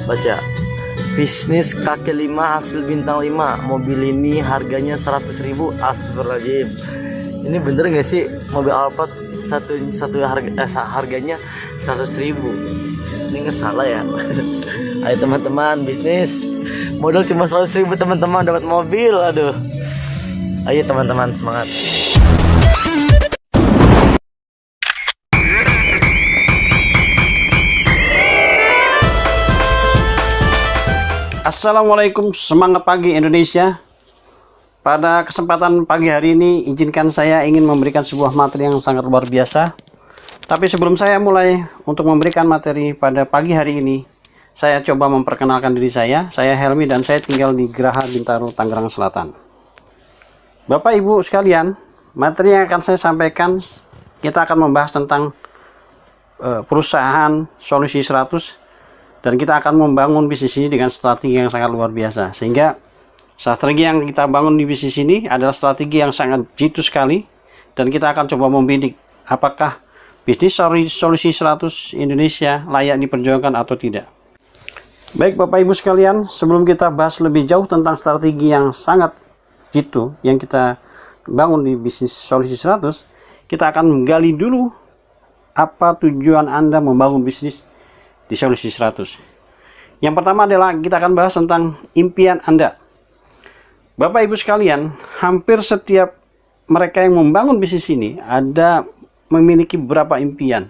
Baca, bisnis kaki 5 hasil bintang 5. Mobil ini harganya 100.000. Astagfirullahaladzim. Ini bener gak sih mobil Alphard satu harganya 100.000? Ini nggak salah ya? Ayo teman-teman, bisnis modal cuma 100.000 teman-teman dapat mobil. Aduh, ayo teman-teman semangat. Assalamualaikum, semangat pagi Indonesia. Pada kesempatan pagi hari ini, izinkan saya ingin memberikan sebuah materi yang sangat luar biasa. Tapi sebelum saya mulai untuk memberikan materi pada pagi hari ini, saya coba memperkenalkan diri saya. Saya Helmi dan saya tinggal di Geraha Bintaro, Tangerang Selatan. Bapak Ibu sekalian, materi yang akan saya sampaikan, kita akan membahas tentang perusahaan Solusi 100. Dan kita akan membangun bisnis ini dengan strategi yang sangat luar biasa. Sehingga strategi yang kita bangun di bisnis ini adalah strategi yang sangat jitu sekali. Dan kita akan coba membidik apakah bisnis Solusi 100 Indonesia layak diperjuangkan atau tidak. Baik Bapak Ibu sekalian, sebelum kita bahas lebih jauh tentang strategi yang sangat jitu yang kita bangun di bisnis Solusi 100, kita akan menggali dulu apa tujuan Anda membangun bisnis di Solusi 100. Yang pertama adalah kita akan bahas tentang impian Anda. Bapak Ibu sekalian, hampir setiap mereka yang membangun bisnis ini memiliki beberapa impian.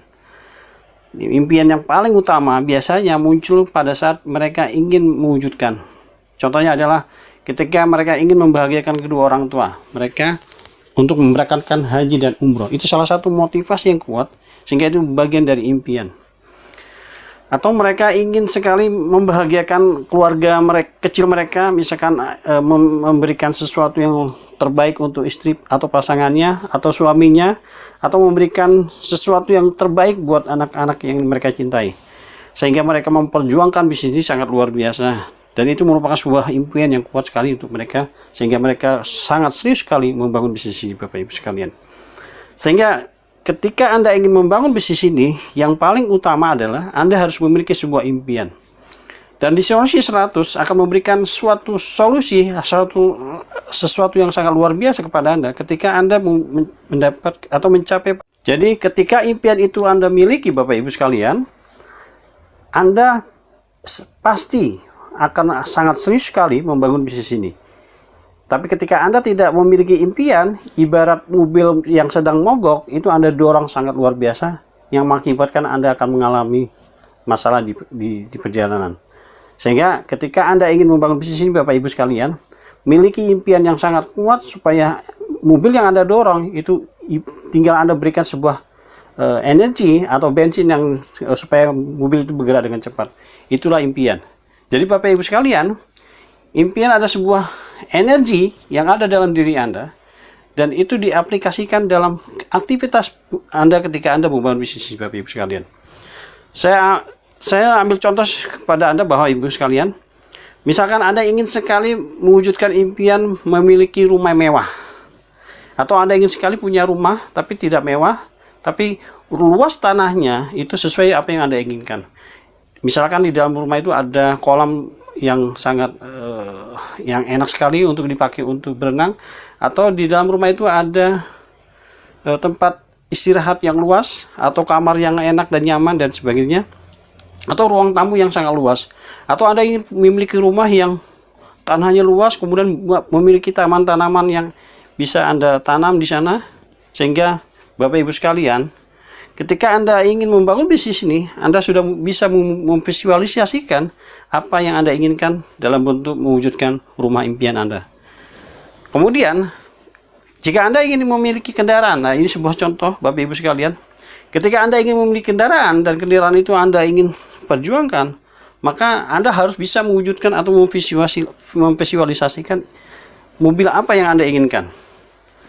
Impian yang paling utama biasanya muncul pada saat mereka ingin mewujudkan. Contohnya adalah ketika mereka ingin membahagiakan kedua orang tua mereka untuk memberangkatkan haji dan umroh. Itu salah satu motivasi yang kuat, sehingga itu bagian dari impian. Atau mereka ingin sekali membahagiakan keluarga kecil mereka, misalkan memberikan sesuatu yang terbaik untuk istri atau pasangannya atau suaminya, atau memberikan sesuatu yang terbaik buat anak-anak yang mereka cintai, sehingga mereka memperjuangkan bisnis ini sangat luar biasa. Dan itu merupakan sebuah impian yang kuat sekali untuk mereka, sehingga mereka sangat serius sekali membangun bisnis ini Bapak Ibu sekalian. Sehingga ketika Anda ingin membangun bisnis ini, yang paling utama adalah Anda harus memiliki sebuah impian. Dan di Solusi 100 akan memberikan suatu solusi, sesuatu yang sangat luar biasa kepada Anda ketika Anda mendapat atau mencapai. Jadi ketika impian itu Anda miliki Bapak Ibu sekalian, Anda pasti akan sangat serius sekali membangun bisnis ini. Tapi ketika Anda tidak memiliki impian, ibarat mobil yang sedang mogok, itu Anda dorong sangat luar biasa, yang mengakibatkan Anda akan mengalami masalah di perjalanan. Sehingga ketika Anda ingin membangun bisnis ini Bapak Ibu sekalian, miliki impian yang sangat kuat supaya mobil yang Anda dorong itu tinggal Anda berikan sebuah energi atau bensin yang supaya mobil itu bergerak dengan cepat. Itulah impian. Jadi Bapak Ibu sekalian, impian ada sebuah energi yang ada dalam diri Anda, dan itu diaplikasikan dalam aktivitas Anda ketika Anda membangun bisnis Bapak Ibu sekalian. Saya ambil contoh kepada Anda bahwa Ibu sekalian, misalkan Anda ingin sekali mewujudkan impian memiliki rumah mewah, atau Anda ingin sekali punya rumah tapi tidak mewah, tapi luas tanahnya itu sesuai apa yang Anda inginkan. Misalkan di dalam rumah itu ada kolam yang sangat yang enak sekali untuk dipakai untuk berenang, atau di dalam rumah itu ada tempat istirahat yang luas, atau kamar yang enak dan nyaman dan sebagainya, atau ruang tamu yang sangat luas. Atau Anda ingin memiliki rumah yang tanahnya luas, kemudian memiliki taman-tanaman yang bisa Anda tanam di sana, sehingga Bapak Ibu sekalian, ketika Anda ingin membangun bisnis ini, Anda sudah bisa memvisualisasikan apa yang Anda inginkan dalam bentuk mewujudkan rumah impian Anda. Kemudian, jika Anda ingin memiliki kendaraan, nah ini sebuah contoh Bapak Ibu sekalian. Ketika Anda ingin memiliki kendaraan dan kendaraan itu Anda ingin perjuangkan, maka Anda harus bisa mewujudkan atau memvisualisasikan mobil apa yang Anda inginkan.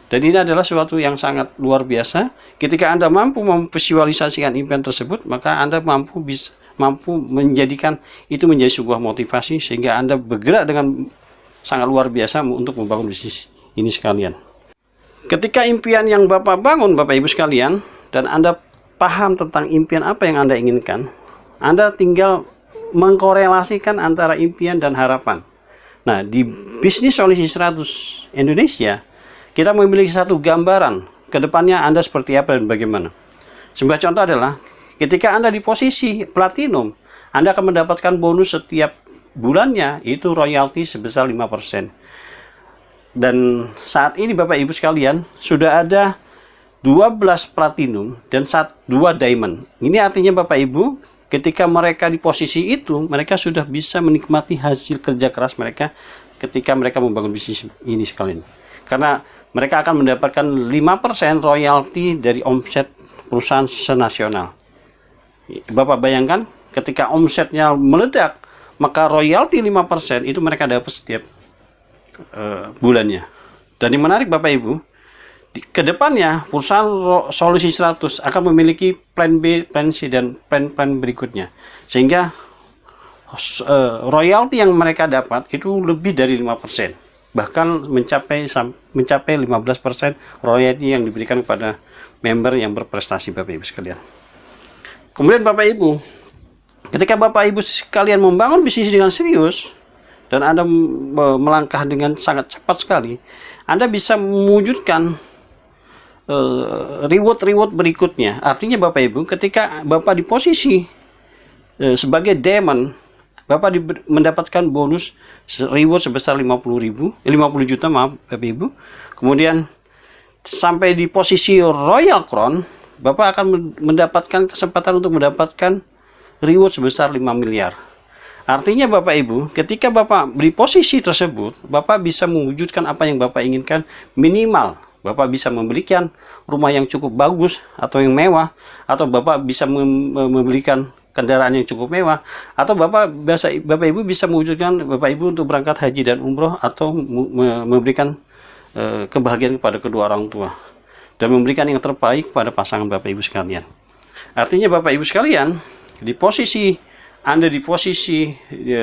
Dan ini adalah sesuatu yang sangat luar biasa. Ketika Anda mampu memvisualisasikan impian tersebut, maka Anda mampu menjadikan itu menjadi sebuah motivasi, sehingga Anda bergerak dengan sangat luar biasa untuk membangun bisnis ini sekalian. Ketika impian yang Bapak bangun Bapak Ibu sekalian, dan Anda paham tentang impian apa yang Anda inginkan, Anda tinggal mengkorelasikan antara impian dan harapan. Nah, di bisnis solusi 100 Indonesia, kita memiliki satu gambaran ke depannya Anda seperti apa dan bagaimana. Sebuah contoh adalah ketika Anda di posisi platinum, Anda akan mendapatkan bonus setiap bulannya, itu royalti sebesar 5%. Dan saat ini Bapak Ibu sekalian, sudah ada 12 platinum dan 2 diamond. Ini artinya Bapak Ibu, ketika mereka di posisi itu, mereka sudah bisa menikmati hasil kerja keras mereka ketika mereka membangun bisnis ini sekalian. Karena mereka akan mendapatkan 5% royalti dari omset perusahaan senasional. Bapak bayangkan, ketika omsetnya meledak, maka royalti 5% itu mereka dapat setiap bulannya. Dan yang menarik Bapak Ibu, ke depannya perusahaan solusi 100 akan memiliki plan B, plan C, dan plan berikutnya. Sehingga royalti yang mereka dapat itu lebih dari 5%. Bahkan mencapai 15% royalti yang diberikan kepada member yang berprestasi Bapak Ibu sekalian. Kemudian Bapak Ibu, ketika Bapak Ibu sekalian membangun bisnis dengan serius dan Anda melangkah dengan sangat cepat sekali, Anda bisa mewujudkan reward berikutnya. Artinya Bapak Ibu, ketika Bapak di posisi sebagai diamond, Bapak mendapatkan bonus reward sebesar 50 juta Bapak Ibu. Kemudian sampai di posisi Royal Crown, Bapak akan mendapatkan kesempatan untuk mendapatkan reward sebesar 5 miliar. Artinya Bapak Ibu, ketika Bapak di posisi tersebut, Bapak bisa mewujudkan apa yang Bapak inginkan. Minimal Bapak bisa membelikan rumah yang cukup bagus atau yang mewah, atau Bapak bisa membelikan kendaraan yang cukup mewah, atau Bapak Ibu bisa mewujudkan Bapak Ibu untuk berangkat haji dan umroh, atau memberikan kebahagiaan kepada kedua orang tua, dan memberikan yang terbaik kepada pasangan Bapak Ibu sekalian. Artinya Bapak Ibu sekalian, di posisi Anda di posisi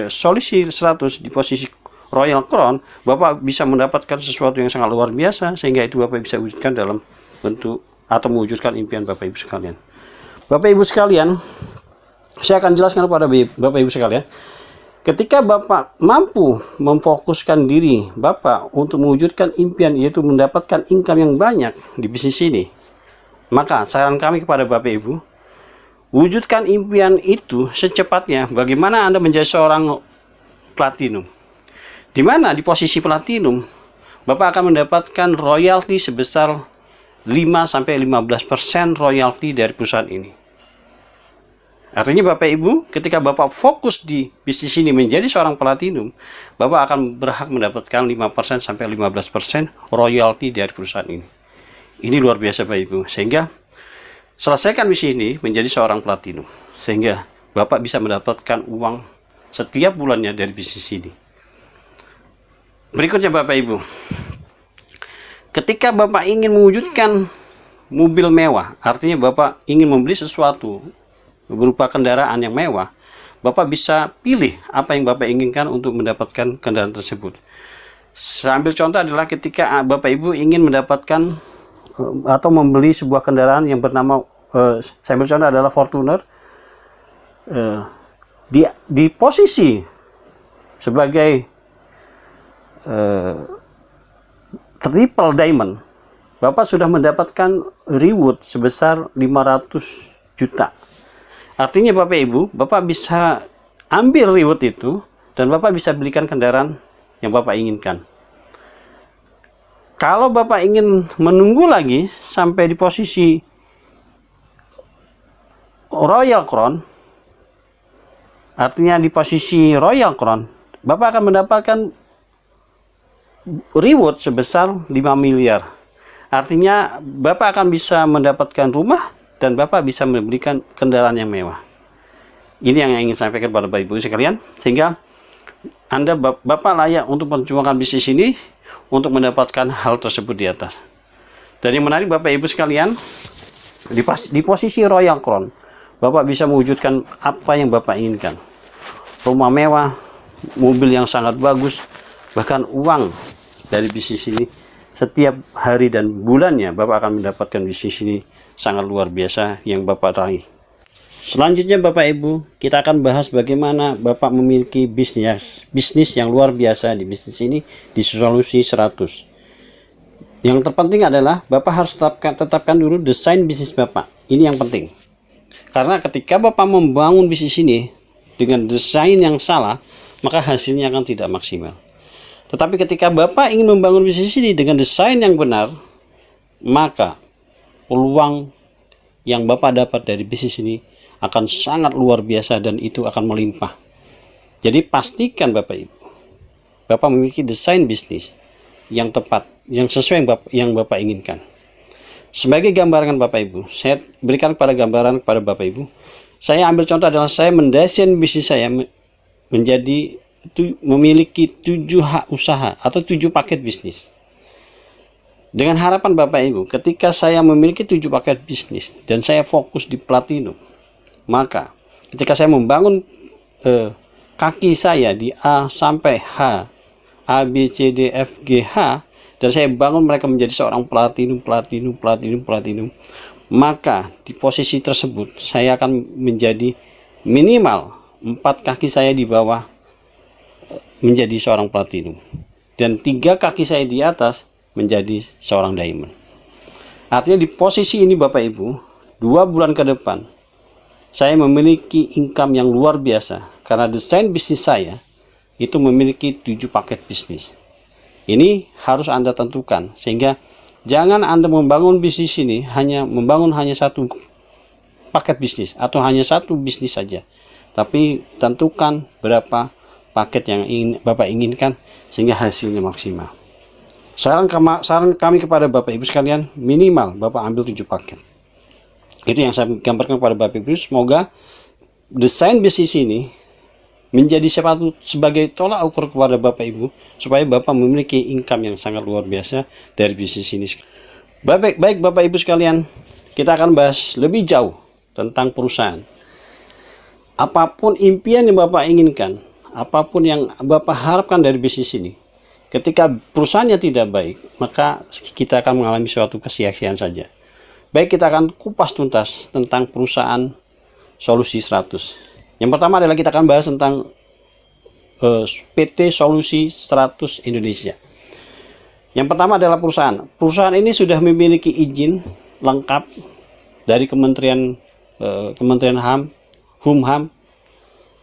solusi 100, di posisi Royal Crown, Bapak bisa mendapatkan sesuatu yang sangat luar biasa, sehingga itu Bapak bisa wujudkan dalam bentuk atau mewujudkan impian Bapak Ibu sekalian. Bapak Ibu sekalian, saya akan jelaskan kepada Bapak Ibu sekalian, ketika Bapak mampu memfokuskan diri Bapak untuk mewujudkan impian, yaitu mendapatkan income yang banyak di bisnis ini, maka saran kami kepada Bapak Ibu, wujudkan impian itu secepatnya. Bagaimana Anda menjadi seorang platinum? Di mana di posisi platinum, Bapak akan mendapatkan royalti sebesar 5-15% royalti dari perusahaan ini. Artinya Bapak Ibu, ketika Bapak fokus di bisnis ini menjadi seorang platinum, Bapak akan berhak mendapatkan 5-15% royalti dari perusahaan ini. Ini luar biasa Bapak Ibu. Sehingga selesaikan bisnis ini menjadi seorang platinum, sehingga Bapak bisa mendapatkan uang setiap bulannya dari bisnis ini. Berikutnya Bapak Ibu, ketika Bapak ingin mewujudkan mobil mewah, artinya Bapak ingin membeli sesuatu berupa kendaraan yang mewah, Bapak bisa pilih apa yang Bapak inginkan untuk mendapatkan kendaraan tersebut. Saya ambil contoh adalah ketika Bapak Ibu ingin mendapatkan atau membeli sebuah kendaraan yang bernama, saya ambil contoh adalah Fortuner, di posisi sebagai triple diamond, Bapak sudah mendapatkan reward sebesar 500 juta. Artinya Bapak Ibu, Bapak bisa ambil reward itu dan Bapak bisa belikan kendaraan yang Bapak inginkan. Kalau Bapak ingin menunggu lagi sampai di posisi Royal Crown, artinya di posisi Royal Crown, Bapak akan mendapatkan reward sebesar 5 miliar. Artinya Bapak akan bisa mendapatkan rumah dan Bapak bisa membelikan kendaraan yang mewah. Ini yang ingin saya sampaikan kepada Bapak Ibu sekalian, sehingga Bapak layak untuk memperjuangkan bisnis ini untuk mendapatkan hal tersebut di atas. Dan yang menarik Bapak Ibu sekalian, di posisi Royal Crown, Bapak bisa mewujudkan apa yang Bapak inginkan. Rumah mewah, mobil yang sangat bagus, bahkan uang dari bisnis ini setiap hari dan bulannya Bapak akan mendapatkan bisnis ini sangat luar biasa yang Bapak raih. Selanjutnya Bapak Ibu, kita akan bahas bagaimana Bapak memiliki bisnis yang luar biasa di bisnis ini di solusi 100. Yang terpenting adalah Bapak harus tetapkan dulu desain bisnis Bapak. Ini yang penting. Karena ketika Bapak membangun bisnis ini dengan desain yang salah, maka hasilnya akan tidak maksimal. Tetapi ketika Bapak ingin membangun bisnis ini dengan desain yang benar, maka peluang yang Bapak dapat dari bisnis ini akan sangat luar biasa dan itu akan melimpah. Jadi pastikan Bapak Ibu, Bapak memiliki desain bisnis yang tepat, yang sesuai yang Bapak inginkan. Sebagai gambaran Bapak Ibu, saya berikan gambaran kepada Bapak Ibu. Saya ambil contoh adalah saya mendesain bisnis saya menjadi memiliki 7 hak usaha atau 7 paket bisnis. Dengan harapan Bapak Ibu, ketika saya memiliki 7 paket bisnis dan saya fokus di platinum, maka ketika saya membangun kaki saya di A sampai H, A, B, C, D, F, G, H, dan saya bangun mereka menjadi seorang platinum, maka di posisi tersebut saya akan menjadi minimal 4 kaki saya di bawah menjadi seorang platinum dan 3 kaki saya di atas menjadi seorang diamond. Artinya di posisi ini Bapak Ibu, 2 bulan ke depan saya memiliki income yang luar biasa karena desain bisnis saya itu memiliki 7 paket bisnis. Ini harus Anda tentukan sehingga jangan Anda membangun bisnis ini membangun hanya 1 paket bisnis atau hanya 1 bisnis saja. Tapi tentukan berapa paket yang ingin Bapak inginkan sehingga hasilnya maksimal. Saran kami kepada Bapak Ibu sekalian, minimal Bapak ambil 7 paket. Itu yang saya gambarkan kepada Bapak Ibu. Semoga desain bisnis ini menjadi sebagai tolak ukur kepada Bapak Ibu supaya Bapak memiliki income yang sangat luar biasa dari bisnis ini. Baik Bapak Ibu sekalian, kita akan bahas lebih jauh tentang perusahaan. Apapun impian yang Bapak inginkan, apapun yang Bapak harapkan dari bisnis ini, ketika perusahaannya tidak baik, maka kita akan mengalami suatu kesia-siaan saja. Baik, kita akan kupas tuntas tentang perusahaan solusi 100. Yang pertama adalah kita akan bahas tentang PT Solusi 100 Indonesia. Yang pertama adalah perusahaan. Perusahaan ini sudah memiliki izin lengkap dari Kementerian HAM, Humham,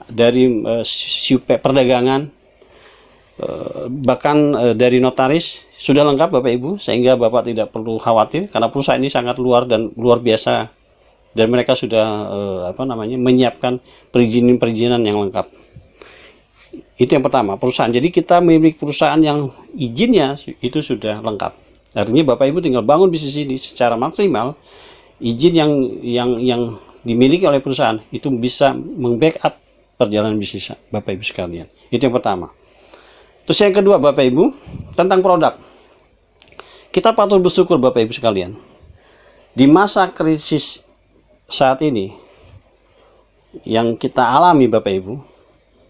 dari Perdagangan, bahkan dari notaris sudah lengkap Bapak Ibu, sehingga Bapak tidak perlu khawatir karena perusahaan ini sangat luar biasa dan mereka sudah menyiapkan perizinan yang lengkap. Itu yang pertama, perusahaan. Jadi kita memiliki perusahaan yang izinnya itu sudah lengkap. Artinya Bapak Ibu tinggal bangun bisnis ini secara maksimal. Izin yang dimiliki oleh perusahaan itu bisa membackup perjalanan bisnis Bapak Ibu sekalian. Itu yang pertama. Terus yang kedua Bapak Ibu, tentang produk. Kita patut bersyukur Bapak Ibu sekalian. Di masa krisis saat ini yang kita alami Bapak Ibu,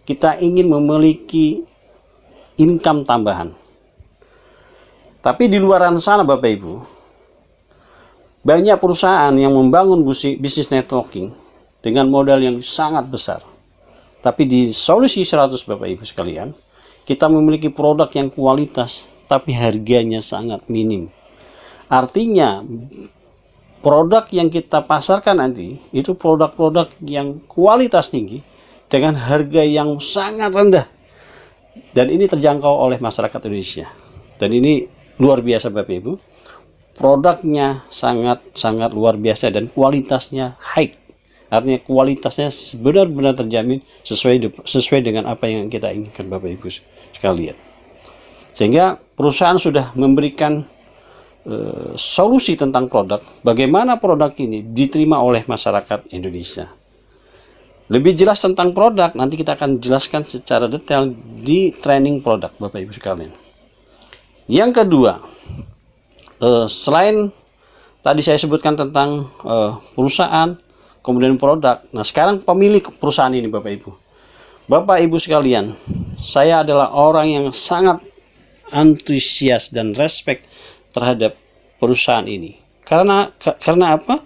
kita ingin memiliki income tambahan. Tapi di luar sana Bapak Ibu, banyak perusahaan yang membangun bisnis networking dengan modal yang sangat besar. Tapi di solusi 100 Bapak Ibu sekalian, kita memiliki produk yang kualitas tapi harganya sangat minim. Artinya produk yang kita pasarkan nanti itu produk-produk yang kualitas tinggi dengan harga yang sangat rendah. Dan ini terjangkau oleh masyarakat Indonesia. Dan ini luar biasa Bapak Ibu. Produknya sangat luar biasa dan kualitasnya high. Artinya kualitasnya benar-benar terjamin sesuai dengan apa yang kita inginkan Bapak Ibu sekalian. Sehingga perusahaan sudah memberikan solusi tentang produk, bagaimana produk ini diterima oleh masyarakat Indonesia. Lebih jelas tentang produk nanti kita akan jelaskan secara detail di training produk Bapak Ibu sekalian. Yang kedua, selain tadi saya sebutkan tentang perusahaan, kemudian produk. Nah, sekarang pemilik perusahaan ini Bapak Ibu. Bapak Ibu sekalian, saya adalah orang yang sangat antusias dan respect terhadap perusahaan ini. Karena apa?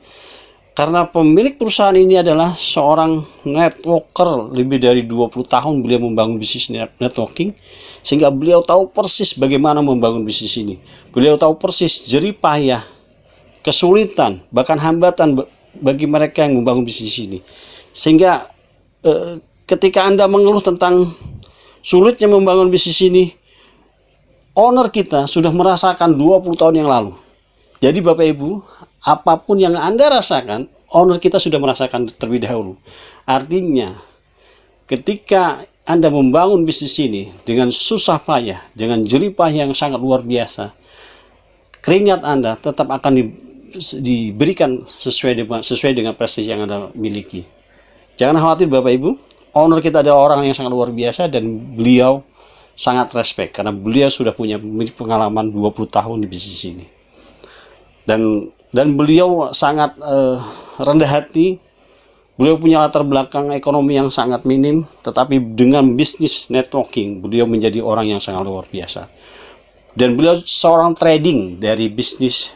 Karena pemilik perusahaan ini adalah seorang networker, lebih dari 20 tahun beliau membangun bisnis networking, sehingga beliau tahu persis bagaimana membangun bisnis ini. Beliau tahu persis jerih payah, kesulitan, bahkan hambatan bagi mereka yang membangun bisnis ini. Sehingga ketika Anda mengeluh tentang sulitnya membangun bisnis ini, owner kita sudah merasakan 20 tahun yang lalu. Jadi Bapak Ibu, apapun yang Anda rasakan, owner kita sudah merasakan terlebih dahulu. Artinya, ketika Anda membangun bisnis ini dengan susah payah, dengan jerih payah yang sangat luar biasa, keringat Anda tetap akan diberikan sesuai dengan prestasi yang Anda miliki. Jangan khawatir Bapak Ibu, owner kita adalah orang yang sangat luar biasa dan beliau sangat respect karena beliau sudah punya pengalaman 20 tahun di bisnis ini. Dan beliau sangat rendah hati. Beliau punya latar belakang ekonomi yang sangat minim, tetapi dengan bisnis networking beliau menjadi orang yang sangat luar biasa. Dan beliau seorang trading dari bisnis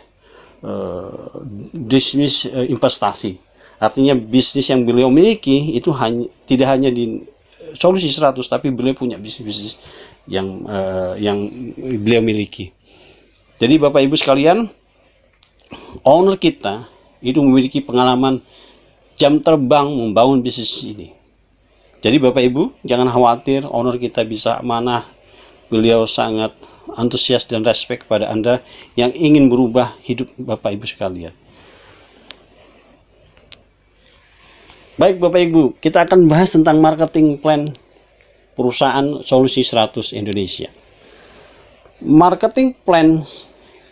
investasi. Artinya bisnis yang beliau miliki itu tidak hanya di Solusi 100, tapi beliau punya bisnis yang beliau miliki. Jadi Bapak Ibu sekalian, owner kita itu memiliki pengalaman jam terbang membangun bisnis ini. Jadi Bapak Ibu jangan khawatir, owner kita bisa amanah. Beliau sangat antusias dan respect kepada Anda yang ingin berubah hidup Bapak Ibu sekalian. Baik Bapak Ibu, kita akan bahas tentang marketing plan perusahaan Solusi 100 Indonesia. Marketing plan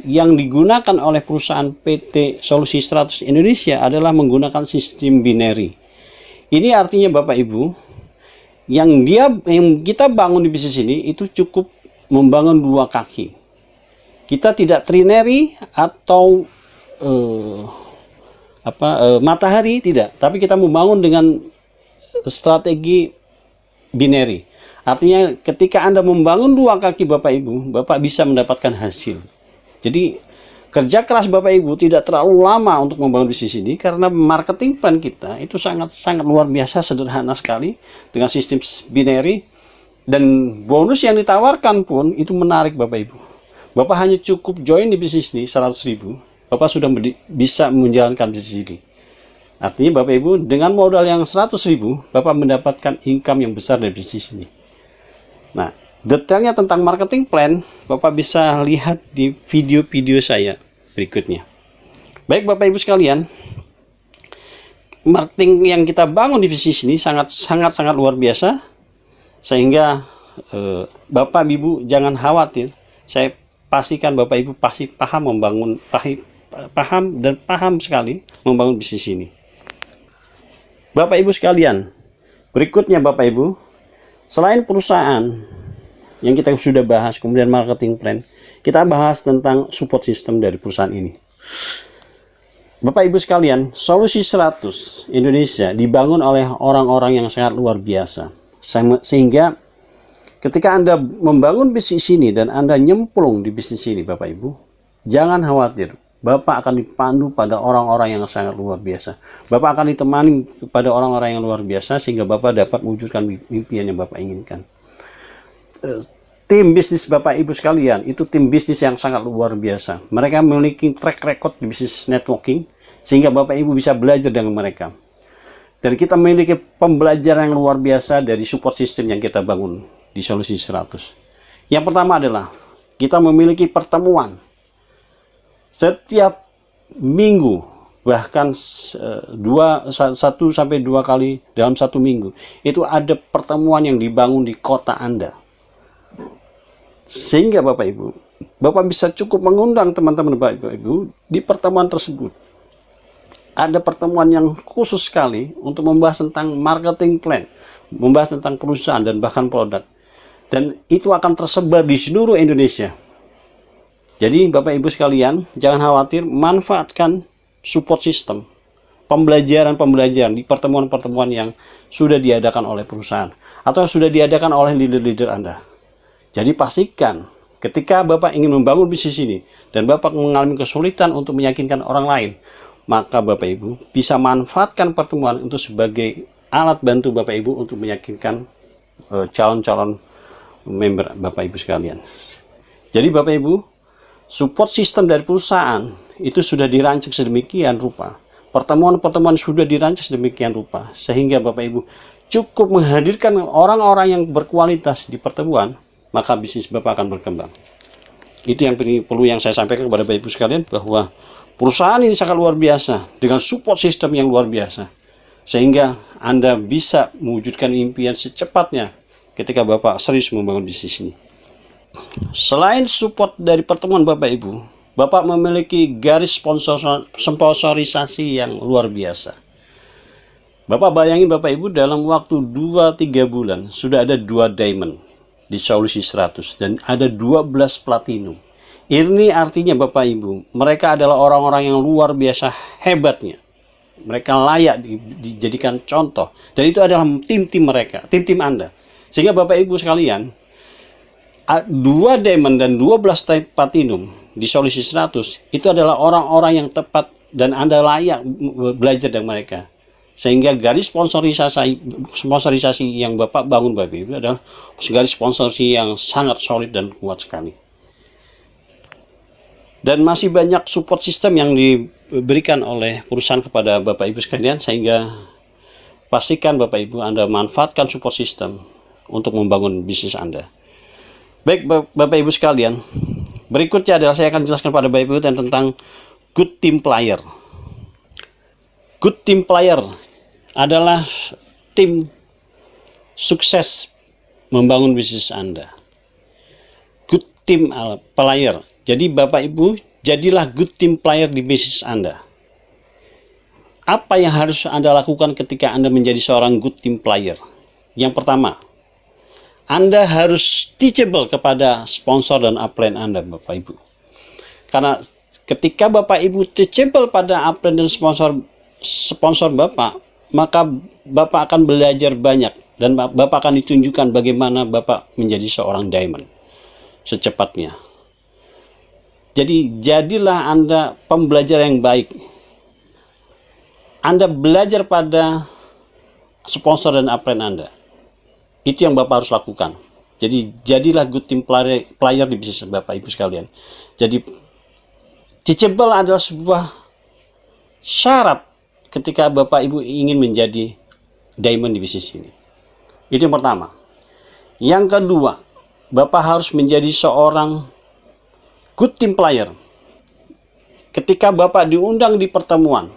yang digunakan oleh perusahaan PT Solusi 100 Indonesia adalah menggunakan sistem binary. Ini artinya Bapak Ibu, yang kita bangun di bisnis ini itu cukup membangun dua kaki. Kita tidak trinary atau matahari, tidak, tapi kita membangun dengan strategi binary. Artinya ketika Anda membangun dua kaki Bapak Ibu, Bapak bisa mendapatkan hasil. Jadi kerja keras Bapak Ibu tidak terlalu lama untuk membangun bisnis ini, karena marketing plan kita itu sangat luar biasa, sederhana sekali dengan sistem binary, dan bonus yang ditawarkan pun itu menarik Bapak Ibu. Bapak hanya cukup join di bisnis ini 100.000, Bapak sudah bisa menjalankan bisnis ini. Artinya Bapak Ibu dengan modal yang 100.000 Bapak mendapatkan income yang besar dari bisnis ini. Nah, detailnya tentang marketing plan Bapak bisa lihat di video-video saya berikutnya. Baik Bapak Ibu sekalian, marketing yang kita bangun di bisnis ini sangat luar biasa, sehingga Bapak Ibu jangan khawatir. Saya pastikan Bapak Ibu pasti paham sekali membangun bisnis ini. Bapak Ibu sekalian, berikutnya Bapak Ibu, selain perusahaan yang kita sudah bahas, kemudian marketing plan, kita bahas tentang support system dari perusahaan ini. Bapak Ibu sekalian, Solusi 100 Indonesia dibangun oleh orang-orang yang sangat luar biasa. Sehingga ketika Anda membangun bisnis ini dan Anda nyemplung di bisnis ini Bapak Ibu, jangan khawatir. Bapak akan dipandu pada orang-orang yang sangat luar biasa. Bapak akan ditemani kepada orang-orang yang luar biasa, sehingga Bapak dapat mewujudkan mimpi yang Bapak inginkan. Tim bisnis Bapak Ibu sekalian itu tim bisnis yang sangat luar biasa. Mereka memiliki track record di bisnis networking, sehingga Bapak Ibu bisa belajar dengan mereka. Dan kita memiliki pembelajaran yang luar biasa dari support system yang kita bangun di Solusi 100. Yang pertama adalah kita memiliki pertemuan setiap minggu, bahkan 1 sampai 2 kali dalam 1 minggu. Itu ada pertemuan yang dibangun di kota Anda. Sehingga Bapak Ibu, Bapak bisa cukup mengundang teman-teman Bapak Ibu di pertemuan tersebut. Ada pertemuan yang khusus sekali untuk membahas tentang marketing plan, membahas tentang perusahaan dan bahkan produk. Dan itu akan tersebar di seluruh Indonesia. Jadi Bapak Ibu sekalian, jangan khawatir, manfaatkan support system, pembelajaran di pertemuan-pertemuan yang sudah diadakan oleh perusahaan atau sudah diadakan oleh leader-leader Anda. Jadi pastikan ketika Bapak ingin membangun bisnis ini dan Bapak mengalami kesulitan untuk meyakinkan orang lain, maka Bapak Ibu bisa manfaatkan pertemuan untuk sebagai alat bantu Bapak Ibu untuk meyakinkan calon-calon member Bapak Ibu sekalian. Jadi Bapak Ibu, support system dari perusahaan itu sudah dirancang sedemikian rupa. Pertemuan-pertemuan sudah dirancang sedemikian rupa sehingga Bapak Ibu cukup menghadirkan orang-orang yang berkualitas di pertemuan, maka bisnis Bapak akan berkembang. Itu yang perlu yang saya sampaikan kepada Bapak Ibu sekalian, bahwa perusahaan ini sangat luar biasa dengan support system yang luar biasa sehingga Anda bisa mewujudkan impian secepatnya ketika Bapak serius membangun bisnis ini. Selain support dari pertemuan Bapak Ibu, Bapak memiliki garis sponsorisasi yang luar biasa. Bapak bayangin Bapak Ibu, dalam waktu 2-3 bulan sudah ada 2 diamond di Solusi 100 dan ada 12 platinum. Ini artinya Bapak Ibu, mereka adalah orang-orang yang luar biasa hebatnya. Mereka layak dijadikan contoh, dan itu adalah tim-tim mereka, tim-tim Anda. Sehingga Bapak Ibu sekalian, 2 diamond dan 12 platinum di Solusi 100 itu adalah orang-orang yang tepat dan Anda layak belajar dari mereka. Sehingga garis sponsorisasi yang Bapak bangun Bapak Ibu adalah garis sponsorsi yang sangat solid dan kuat sekali. Dan masih banyak support system yang diberikan oleh perusahaan kepada Bapak Ibu sekalian, sehingga pastikan Bapak Ibu Anda manfaatkan support system untuk membangun bisnis Anda. Baik Bapak Ibu sekalian, berikutnya adalah saya akan jelaskan pada Bapak Ibu tentang good team player. Good team player adalah tim sukses membangun bisnis Anda. Good team player. Jadi Bapak Ibu, jadilah good team player di bisnis Anda. Apa yang harus Anda lakukan ketika Anda menjadi seorang good team player? Yang pertama, Anda harus teachable kepada sponsor dan upline Anda, Bapak Ibu. Karena ketika Bapak Ibu teachable pada upline dan sponsor Bapak, maka Bapak akan belajar banyak dan Bapak akan ditunjukkan bagaimana Bapak menjadi seorang diamond secepatnya. Jadi jadilah Anda pembelajar yang baik. Anda belajar pada sponsor dan upline Anda. Itu yang Bapak harus lakukan. Jadi jadilah good team player di bisnis Bapak Ibu sekalian. Jadi teachable adalah sebuah syarat ketika Bapak Ibu ingin menjadi diamond di bisnis ini. Itu yang pertama. Yang kedua, Bapak harus menjadi seorang good team player. Ketika Bapak diundang di pertemuan,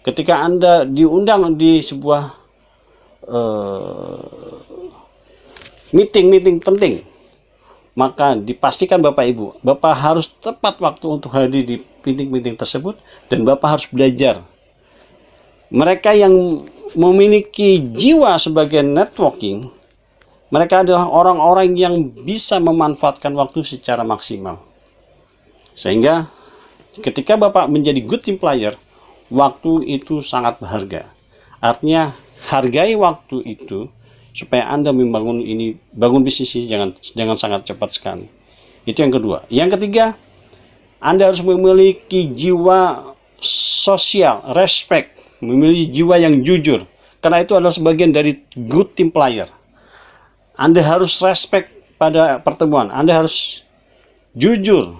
ketika Anda diundang di sebuah meeting penting, maka dipastikan Bapak Ibu, Bapak harus tepat waktu untuk hadir di meeting tersebut dan Bapak harus belajar. Mereka yang memiliki jiwa sebagai networking, mereka adalah orang-orang yang bisa memanfaatkan waktu secara maksimal. Sehingga ketika Bapak menjadi good team player, waktu itu sangat berharga. Artinya hargai waktu itu supaya Anda bangun bisnis ini jangan sangat cepat sekali. Itu yang kedua. Yang ketiga, Anda harus memiliki jiwa sosial, respect, memiliki jiwa yang jujur. Karena itu adalah sebagian dari good team player. Anda harus respect pada pertemuan, Anda harus jujur.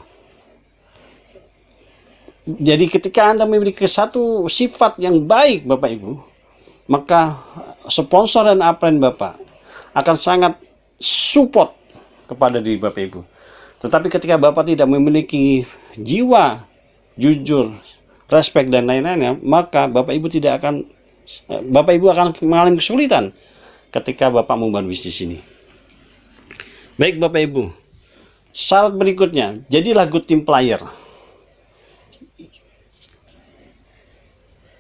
Jadi ketika Anda memiliki satu sifat yang baik Bapak Ibu, maka sponsor dan upline Bapak akan sangat support kepada diri Bapak Ibu. Tetapi ketika Bapak tidak memiliki jiwa jujur, respect dan lain-lainnya, maka Bapak Ibu akan mengalami kesulitan ketika Bapak membangun bisnis ini. Baik Bapak Ibu, syarat berikutnya, jadilah good team player.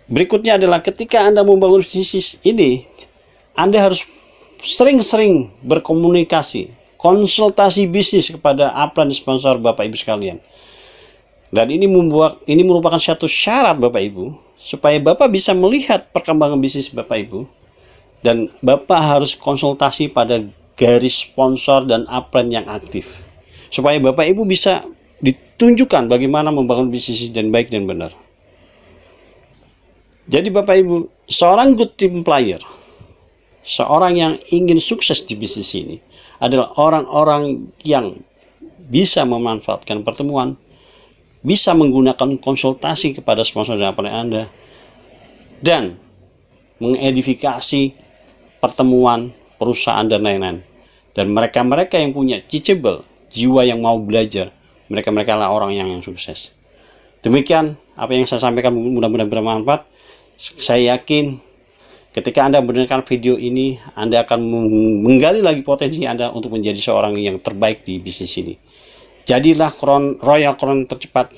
Berikutnya adalah ketika Anda membangun bisnis ini, Anda harus sering-sering berkomunikasi, konsultasi bisnis kepada upline sponsor Bapak Ibu sekalian. Dan ini merupakan satu syarat Bapak Ibu supaya Bapak bisa melihat perkembangan bisnis Bapak Ibu, dan Bapak harus konsultasi pada garis sponsor dan upline yang aktif supaya Bapak Ibu bisa ditunjukkan bagaimana membangun bisnis dan baik dan benar. Jadi Bapak Ibu, seorang good team player, seorang yang ingin sukses di bisnis ini adalah orang-orang yang bisa memanfaatkan pertemuan, bisa menggunakan konsultasi kepada sponsor dan partner Anda, dan mengedifikasi pertemuan, perusahaan, dan lain-lain. Dan mereka-mereka yang punya teachable, jiwa yang mau belajar, mereka-mereka lah orang yang sukses. Demikian apa yang saya sampaikan, mudah-mudahan bermanfaat. Saya yakin ketika Anda mendengarkan video ini, Anda akan menggali lagi potensi Anda untuk menjadi seorang yang terbaik di bisnis ini. Jadilah Royal Crown tercepat.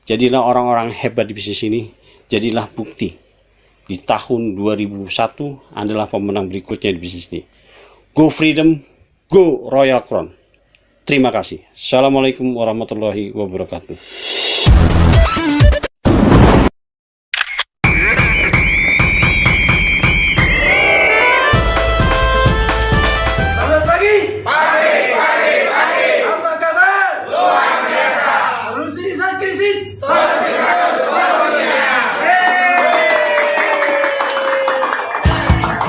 Jadilah orang-orang hebat di bisnis ini. Jadilah bukti. Di tahun 2001, Anda adalah pemenang berikutnya di bisnis ini. Go Freedom, go Royal Crown. Terima kasih. Assalamualaikum warahmatullahi wabarakatuh.